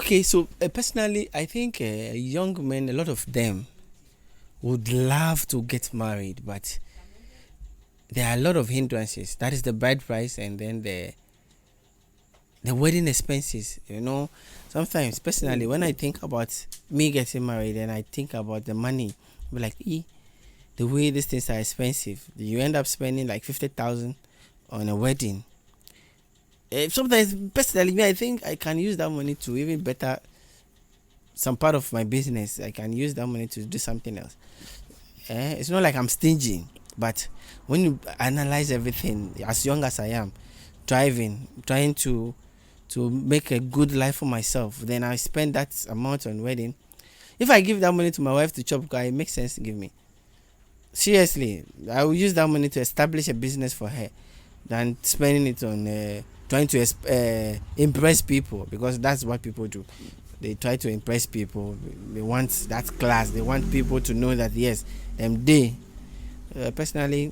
Okay, so personally, I think young men, a lot of them would love to get married, but there are a lot of hindrances. That is the bride price, and then the wedding expenses. Sometimes personally, when I think about me getting married, and I think about the money, be like, the way these things are expensive, you end up spending like 50,000 on a wedding. Sometimes personally, me, I think I can use that money to even better some part of my business. I can use that money to do something else. It's not like I'm stingy, but when you analyze everything, as young as I am, driving, trying to make a good life for myself, then I spend that amount on wedding. If I give that money to my wife to chop, it makes sense to give me. Seriously, I will use that money to establish a business for her than spending it on trying to impress people, because that's what people do. They try to impress people. They want that class. They want people to know that yes, they personally,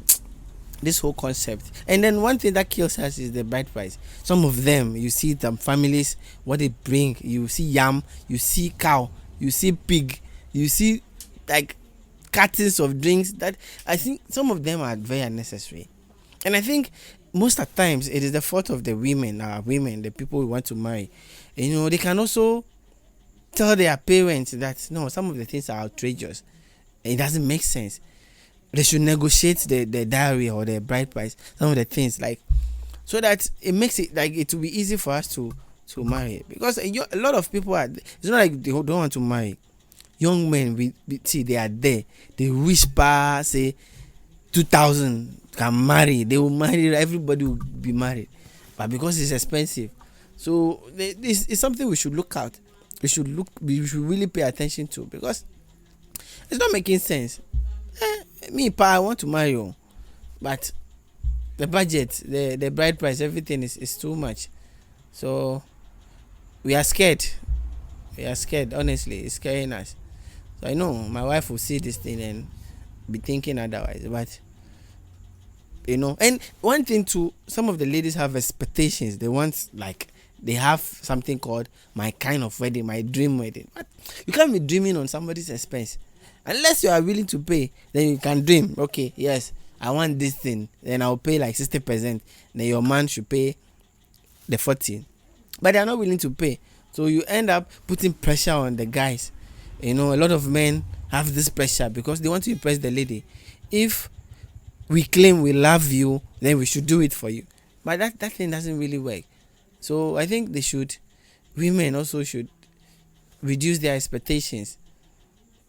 this whole concept. And then one thing that kills us is the bride price. Some of them, you see them families, what they bring. You see yam, you see cow, you see pig, you see like cartons of drinks. That I think some of them are very unnecessary. And I think most of the times it is the fault of the women, the people we want to marry. They can also tell their parents that no, some of the things are outrageous. It doesn't make sense. They should negotiate the dowry or the bride price, some of the things, like, so that it makes it like it will be easy for us to marry. Because a lot of people are, it's not like they don't want to marry. Young men, we see they are there. They whisper, say 2,000 can marry. They will marry. Everybody will be married, but because it's expensive, so this is something we should look out. We should really pay attention to, because it's not making sense. I want to marry you, but the budget, the bride price, everything is too much. So we are scared. Honestly, it's scaring us. So I know my wife will see this thing and be thinking otherwise, but and one thing too, some of the ladies have expectations. They want, like, they have something called my kind of wedding, my dream wedding. But you can't be dreaming on somebody's expense unless you are willing to pay. Then you can dream, okay, yes, I want this thing, then I'll pay like 60%. Then your man should pay the 40%, but they are not willing to pay. So you end up putting pressure on the guys. A lot of men have this pressure because they want to impress the lady. If we claim we love you, then we should do it for you, but that thing doesn't really work. So I think women also should reduce their expectations.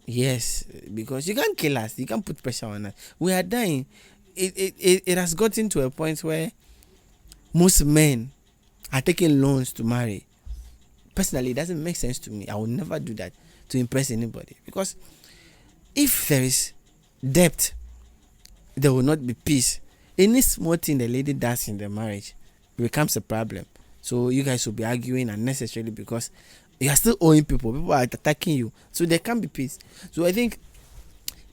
Yes, because you can't kill us. You can't put pressure on us. We are dying. It has gotten to a point where most men are taking loans to marry. Personally, it doesn't make sense to me. I will never do that to impress anybody, because if there is debt, there will not be peace. Any small thing the lady does in the marriage becomes a problem. So you guys will be arguing unnecessarily because you are still owing people. People are attacking you, so there can't be peace. So I think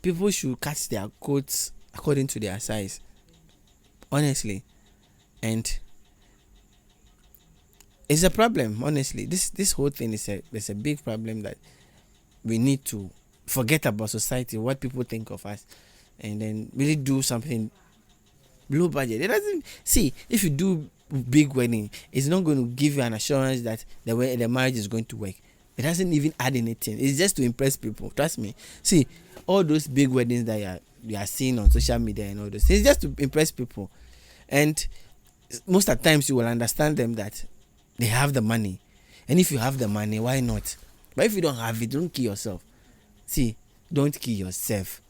people should cut their coats according to their size, honestly. And it's a problem, honestly. This whole thing is a big problem that we need to forget about society, what people think of us, and then really do something low budget. It doesn't, see, if you do big wedding, it's not going to give you an assurance that the marriage is going to work. It doesn't even add anything. It's just to impress people. Trust me. See, all those big weddings that you are seeing on social media and all those, it's just to impress people. And most of the times you will understand them that they have the money. And if you have the money, why not? But if you don't have it, don't kill yourself. See, don't kill yourself.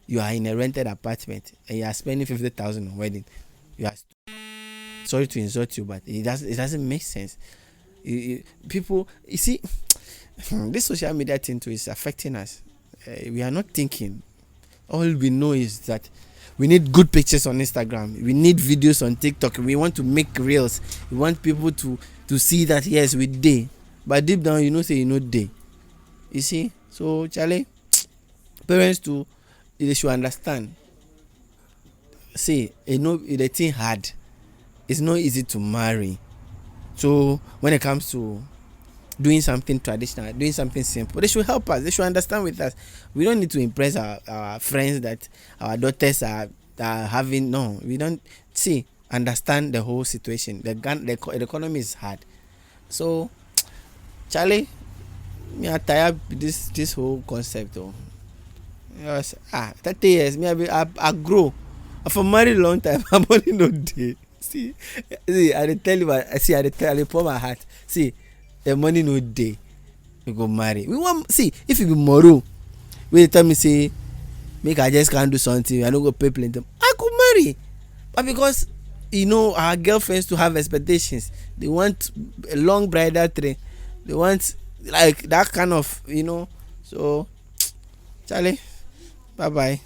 You are in a rented apartment and you are spending 50,000 on wedding. You are, sorry to insult you, but it doesn't make sense. People, you see, this social media thing too is affecting us. We are not thinking. All we know is that we need good pictures on Instagram. We need videos on TikTok. We want to make reels. We want people to see that yes, we day. But deep down, say day. You see? So Charlie, parents too, they should understand. See, the thing hard. It's not easy to marry. So when it comes to doing something traditional, doing something simple. They should help us. They should understand with us. We don't need to impress our friends that our daughters are having. No, we don't see understand the whole situation. The economy is hard. So, Charlie, me I tired with this whole concept. Oh, yes. 30 years. I grow. I for married long time. I'm only no day. See, I dey tell you. I dey pour my heart. See, the money no day. We go marry. We want see if you be moro. Wey tell me say make I just can't do something. I no go pay plenty. I could marry, but because our girlfriends to have expectations. They want a long bridal train. They want like that kind of. So, Charlie, bye bye.